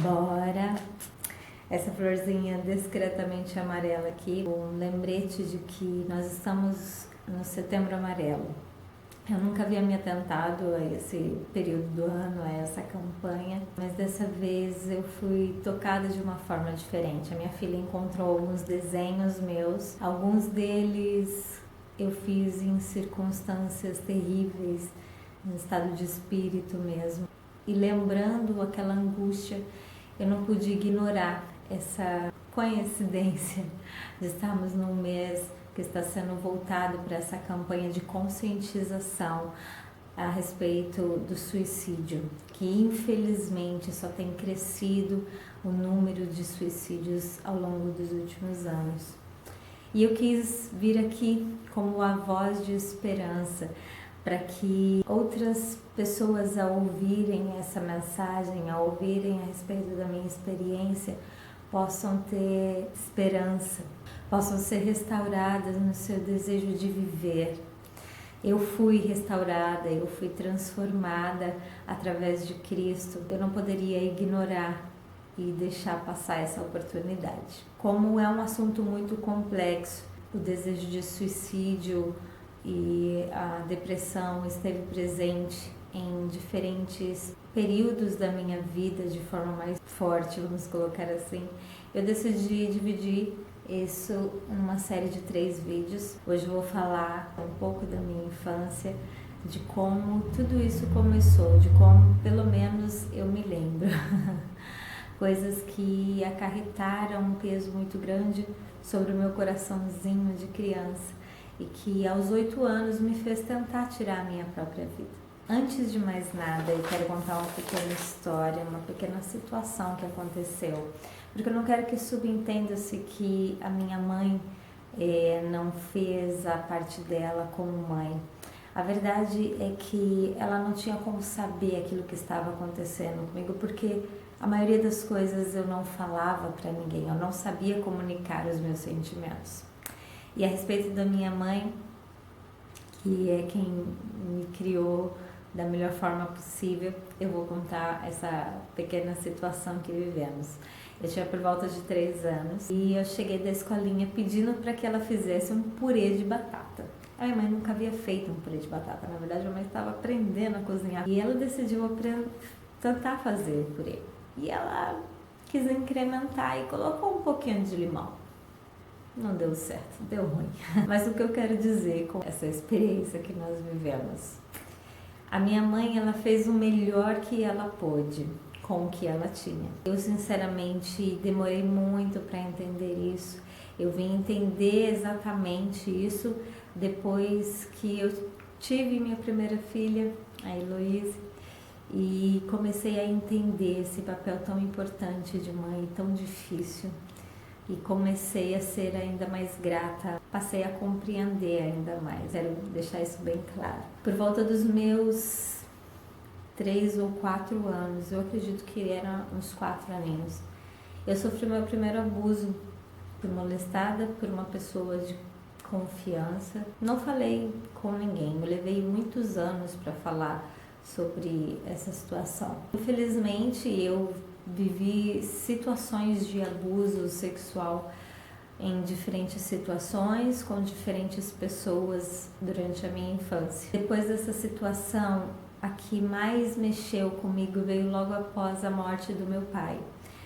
Agora, essa florzinha discretamente amarela aqui, um lembrete de que nós estamos no Setembro Amarelo. Eu nunca havia me atentado a esse período do ano, a essa campanha, mas dessa vez eu fui tocada de uma forma diferente. A minha filha encontrou alguns desenhos meus, alguns deles eu fiz em circunstâncias terríveis, em estado de espírito mesmo. E lembrando aquela angústia, eu não pude ignorar essa coincidência de estarmos num mês que está sendo voltado para essa campanha de conscientização a respeito do suicídio, que infelizmente só tem crescido o número de suicídios ao longo dos últimos anos. E eu quis vir aqui como a voz de esperança, para que outras pessoas, ao ouvirem essa mensagem, ao ouvirem a respeito da minha experiência, possam ter esperança, possam ser restauradas no seu desejo de viver. Eu fui restaurada, eu fui transformada através de Cristo. Eu não poderia ignorar e deixar passar essa oportunidade. Como é um assunto muito complexo, o desejo de suicídio e a depressão esteve presente em diferentes períodos da minha vida de forma mais forte, vamos colocar assim. Eu decidi dividir isso em uma série de 3 vídeos. Hoje eu vou falar um pouco da minha infância, de como tudo isso começou, de como pelo menos eu me lembro. Coisas que acarretaram um peso muito grande sobre o meu coraçãozinho de criança e que aos 8 anos me fez tentar tirar a minha própria vida. Antes de mais nada, eu quero contar uma pequena história, uma pequena situação que aconteceu, porque eu não quero que subentenda-se que a minha mãe não fez a parte dela como mãe. A verdade é que ela não tinha como saber aquilo que estava acontecendo comigo, porque a maioria das coisas eu não falava para ninguém, eu não sabia comunicar os meus sentimentos. E a respeito da minha mãe, que é quem me criou da melhor forma possível, eu vou contar essa pequena situação que vivemos. Eu tinha por volta de 3 anos e eu cheguei da escolinha pedindo para que ela fizesse um purê de batata. A minha mãe nunca havia feito um purê de batata, na verdade a mãe estava aprendendo a cozinhar e ela decidiu tentar fazer o purê. E ela quis incrementar e colocou um pouquinho de limão. Não deu certo, deu ruim. Mas o que eu quero dizer com essa experiência que nós vivemos? A minha mãe, ela fez o melhor que ela pôde com o que ela tinha. Eu, sinceramente, demorei muito para entender isso. Eu vim entender exatamente isso depois que eu tive minha primeira filha, a Heloíse, e comecei a entender esse papel tão importante de mãe, tão difícil. E comecei a ser ainda mais grata, passei a compreender ainda mais, quero deixar isso bem claro. Por volta dos meus 3 ou 4 anos, eu acredito que eram uns 4 aninhos, eu sofri meu primeiro abuso. Fui molestada por uma pessoa de confiança. Não falei com ninguém, me levei muitos anos para falar sobre essa situação. Infelizmente, eu vivi situações de abuso sexual em diferentes situações, com diferentes pessoas durante a minha infância. Depois dessa situação, a que mais mexeu comigo veio logo após a morte do meu pai.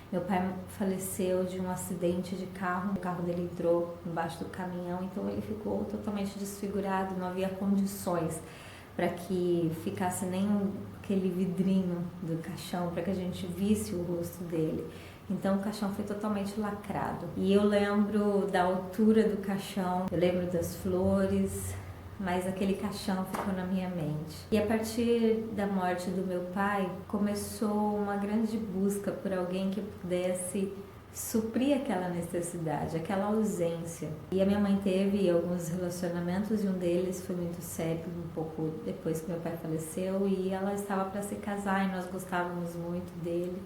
Meu pai faleceu de um acidente de carro, o carro dele entrou embaixo do caminhão, então ele ficou totalmente desfigurado, não havia condições para que ficasse nem aquele vidrinho do caixão, para que a gente visse o rosto dele. Então o caixão foi totalmente lacrado. E eu lembro da altura do caixão, eu lembro das flores, mas aquele caixão ficou na minha mente. E a partir da morte do meu pai, começou uma grande busca por alguém que pudesse suprir aquela necessidade, aquela ausência. E a minha mãe teve alguns relacionamentos e um deles foi muito sério, um pouco depois que meu pai faleceu, e ela estava para se casar e nós gostávamos muito dele.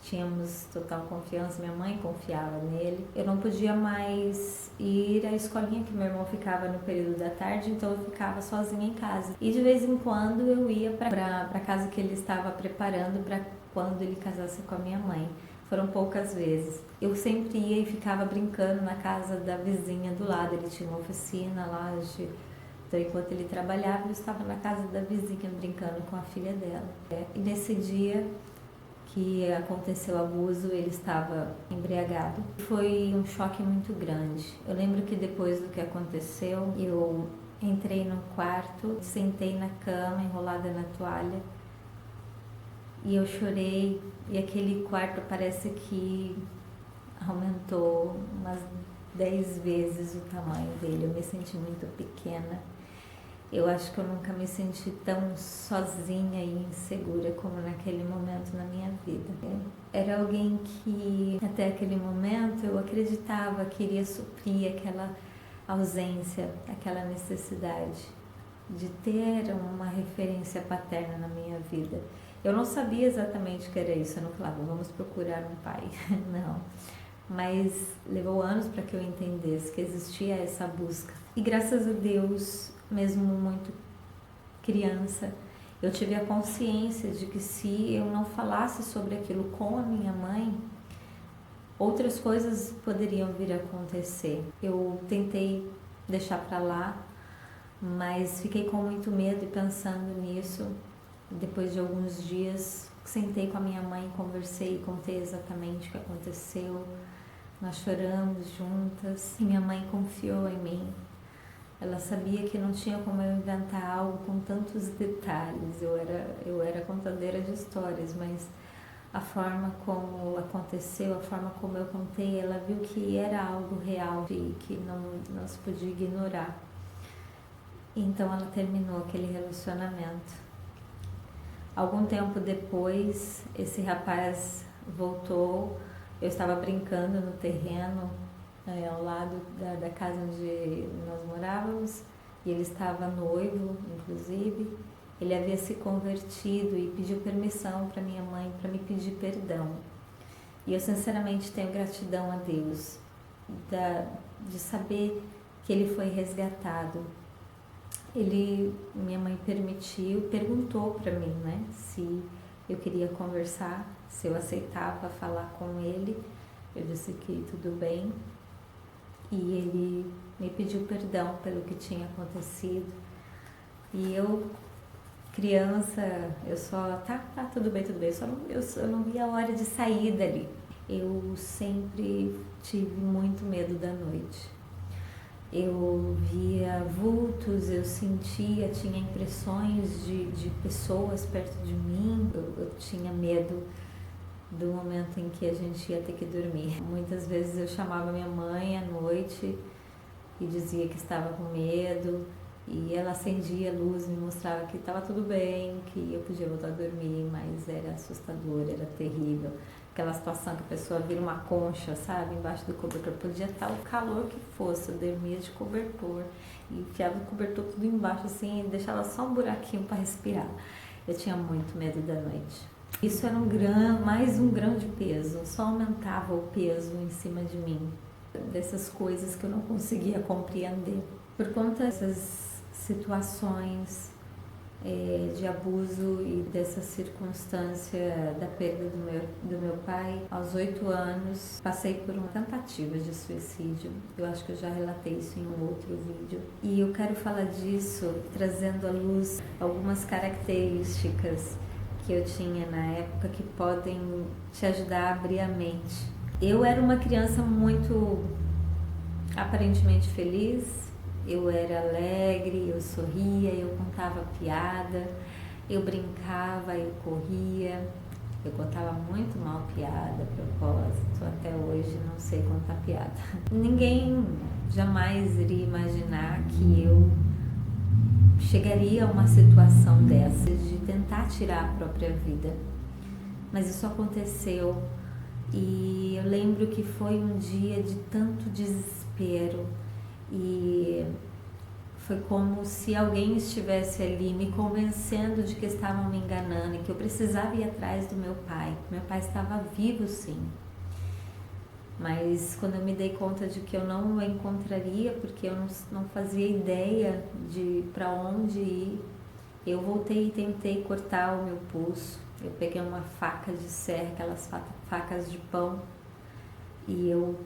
Tínhamos total confiança, minha mãe confiava nele. Eu não podia mais ir à escolinha que meu irmão ficava no período da tarde, então eu ficava sozinha em casa. E de vez em quando eu ia para a casa que ele estava preparando para quando ele casasse com a minha mãe. foram poucas vezes. Eu sempre ia e ficava brincando na casa da vizinha do lado, ele tinha uma oficina lá, então enquanto ele trabalhava eu estava na casa da vizinha brincando com a filha dela. E nesse dia que aconteceu o abuso, ele estava embriagado. Foi um choque muito grande. Eu lembro que depois do que aconteceu, eu entrei no quarto, sentei na cama, enrolada na toalha, e eu chorei, e aquele quarto parece que aumentou umas 10 vezes o tamanho dele. Eu me senti muito pequena. Eu acho que eu nunca me senti tão sozinha e insegura como naquele momento na minha vida. Era alguém que, até aquele momento, eu acreditava que iria suprir aquela ausência, aquela necessidade de ter uma referência paterna na minha vida. Eu não sabia exatamente o que era isso, eu não falava, vamos procurar um pai, não. Mas levou anos para que eu entendesse que existia essa busca. E graças a Deus, mesmo muito criança, eu tive a consciência de que se eu não falasse sobre aquilo com a minha mãe, outras coisas poderiam vir a acontecer. Eu tentei deixar para lá, mas fiquei com muito medo e pensando nisso. Depois de alguns dias, sentei com a minha mãe, conversei, contei exatamente o que aconteceu. Nós choramos juntas. Minha mãe confiou em mim. Ela sabia que não tinha como eu inventar algo com tantos detalhes. Eu era contadeira de histórias, mas a forma como aconteceu, a forma como eu contei, ela viu que era algo real e que não se podia ignorar. Então ela terminou aquele relacionamento. Algum tempo depois, esse rapaz voltou. Eu estava brincando no terreno, ao lado da casa onde nós morávamos, e ele estava noivo, inclusive. Ele havia se convertido e pediu permissão para minha mãe para me pedir perdão. E eu sinceramente tenho gratidão a Deus de saber que ele foi resgatado. Minha mãe perguntou para mim, né, se eu queria conversar, se eu aceitava falar com ele. Eu disse que tudo bem, e ele me pediu perdão pelo que tinha acontecido. E eu, criança, eu só, tá, tudo bem, eu não via a hora de sair dali. Eu sempre tive muito medo da noite. Eu via vultos, eu sentia, tinha impressões de pessoas perto de mim. Eu tinha medo do momento em que a gente ia ter que dormir. Muitas vezes eu chamava minha mãe à noite e dizia que estava com medo, e ela acendia a luz, me mostrava que estava tudo bem, que eu podia voltar a dormir, mas era assustador, era terrível. Aquela situação que a pessoa vira uma concha, sabe, embaixo do cobertor. Podia estar o calor que fosse, eu dormia de cobertor e enfiava o cobertor tudo embaixo assim e deixava só um buraquinho para respirar. Eu tinha muito medo da noite. Isso era mais um grão de peso, só aumentava o peso em cima de mim, dessas coisas que eu não conseguia compreender. Por conta dessas situações de abuso e dessa circunstância da perda do meu pai, aos 8 anos, passei por uma tentativa de suicídio. Eu acho que eu já relatei isso em um outro vídeo. E eu quero falar disso trazendo à luz algumas características que eu tinha na época que podem te ajudar a abrir a mente. Eu era uma criança muito aparentemente feliz. Eu era alegre, eu sorria, eu contava piada, eu brincava, eu corria, eu contava muito mal piada, a propósito, até hoje não sei contar piada. Ninguém jamais iria imaginar que eu chegaria a uma situação dessa, de tentar tirar a própria vida. Mas isso aconteceu e eu lembro que foi um dia de tanto desespero. E foi como se alguém estivesse ali me convencendo de que estavam me enganando e que eu precisava ir atrás do meu pai. Meu pai estava vivo, sim. Mas quando eu me dei conta de que eu não o encontraria, porque eu não fazia ideia de para onde ir, eu voltei e tentei cortar o meu pulso. Eu peguei uma faca de serra, aquelas facas de pão e eu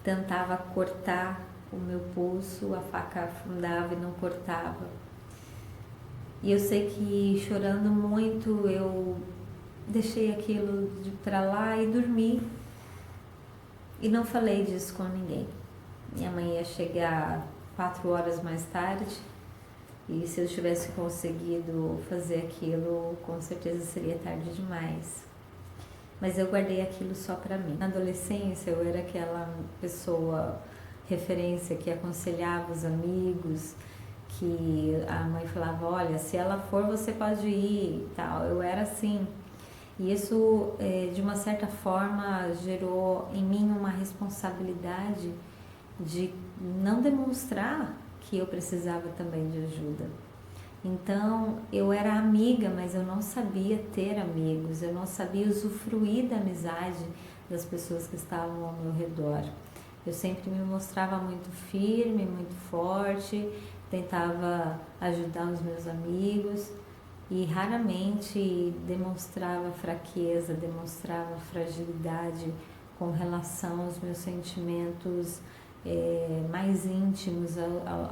tentava cortar o meu pulso, a faca afundava e não cortava. E eu sei que chorando muito eu deixei aquilo pra lá e dormi. E não falei disso com ninguém. Minha mãe ia chegar 4 horas mais tarde e se eu tivesse conseguido fazer aquilo, com certeza seria tarde demais. Mas eu guardei aquilo só pra mim. Na adolescência eu era aquela pessoa referência que aconselhava os amigos, que a mãe falava, olha, se ela for você pode ir e tal. Eu era assim. E isso, de uma certa forma, gerou em mim uma responsabilidade de não demonstrar que eu precisava também de ajuda. Então, eu era amiga, mas eu não sabia ter amigos, eu não sabia usufruir da amizade das pessoas que estavam ao meu redor. Eu sempre me mostrava muito firme, muito forte, tentava ajudar os meus amigos e raramente demonstrava fraqueza, demonstrava fragilidade com relação aos meus sentimentos mais íntimos,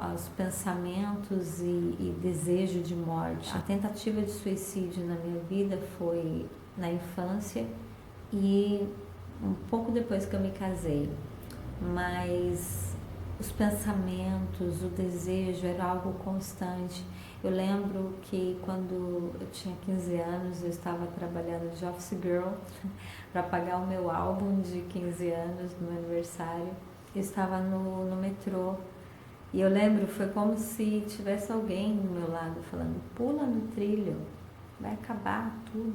aos pensamentos e desejo de morte. A tentativa de suicídio na minha vida foi na infância e um pouco depois que eu me casei, mas os pensamentos, o desejo era algo constante. Eu lembro que quando eu tinha 15 anos, eu estava trabalhando de office girl para pagar o meu álbum de 15 anos no meu aniversário. Eu estava no metrô e eu lembro, foi como se tivesse alguém do meu lado falando, pula no trilho, vai acabar tudo,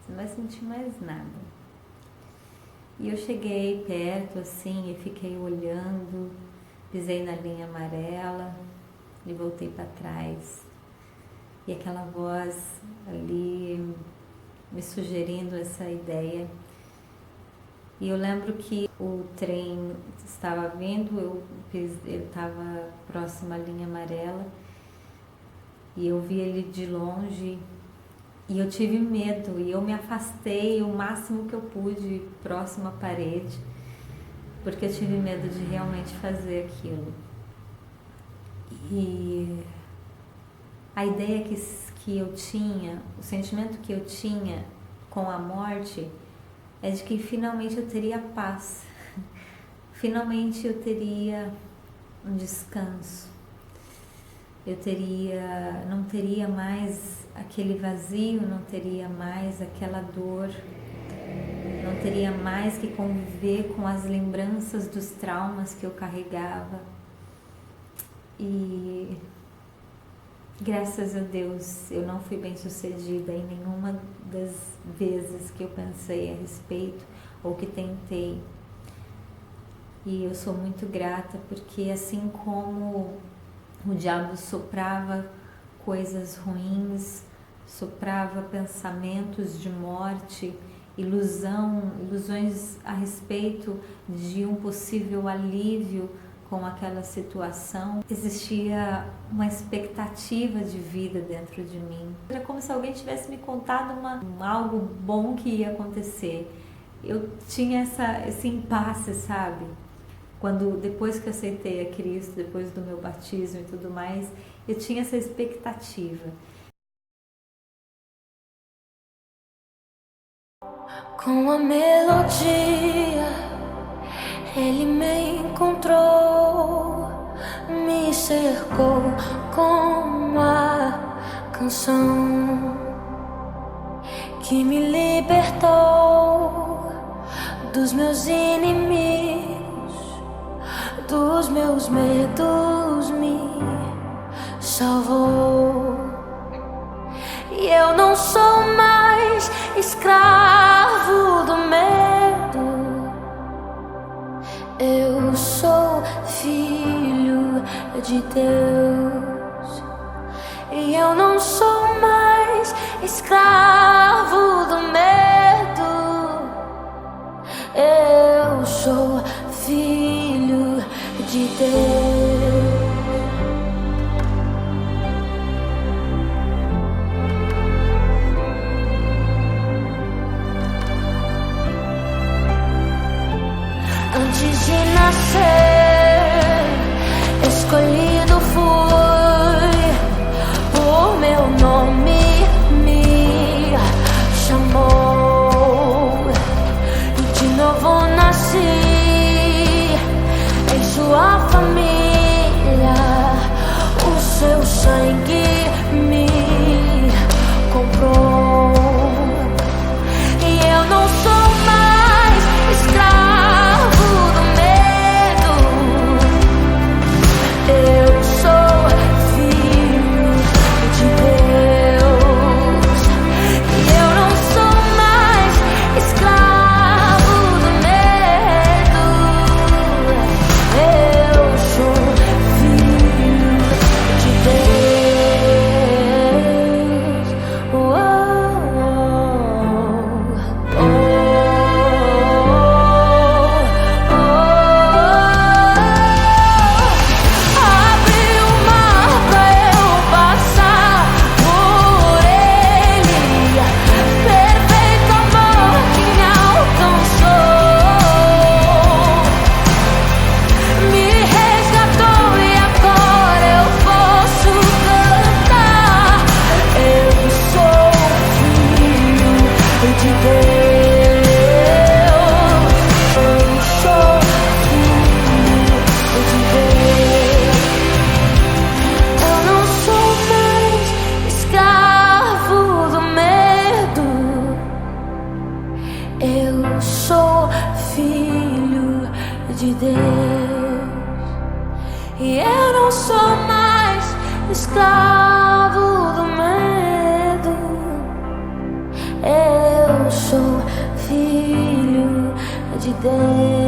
você não vai sentir mais nada. E eu cheguei perto assim e fiquei olhando, pisei na linha amarela e voltei para trás. E aquela voz ali me sugerindo essa ideia. E eu lembro que o trem estava vindo, eu estava próximo à linha amarela e eu vi ele de longe e eu tive medo e eu me afastei o máximo que eu pude próximo à parede, porque eu tive medo de realmente fazer aquilo. E a ideia que eu tinha, o sentimento que eu tinha com a morte é de que finalmente eu teria paz, finalmente eu teria um descanso, não teria mais aquele vazio, não teria mais aquela dor, não teria mais que conviver com as lembranças dos traumas que eu carregava. E graças a Deus eu não fui bem sucedida em nenhuma das vezes que eu pensei a respeito ou que tentei. E eu sou muito grata porque assim como o diabo soprava coisas ruins, soprava pensamentos de morte, ilusões a respeito de um possível alívio com aquela situação, existia uma expectativa de vida dentro de mim. Era como se alguém tivesse me contado algo bom que ia acontecer. Eu tinha esse impasse, sabe? Depois que eu aceitei a Cristo, depois do meu batismo e tudo mais, eu tinha essa expectativa. Com a melodia ele me encontrou, me cercou com a canção que me libertou dos meus inimigos, dos meus medos, me salvou. E eu não sou mais escravo do medo, eu sou filho de Deus. E eu não sou mais escravo do medo, eu sou filho de Deus. de Deus. E eu não sou mais escravo do medo. Eu sou filho de Deus.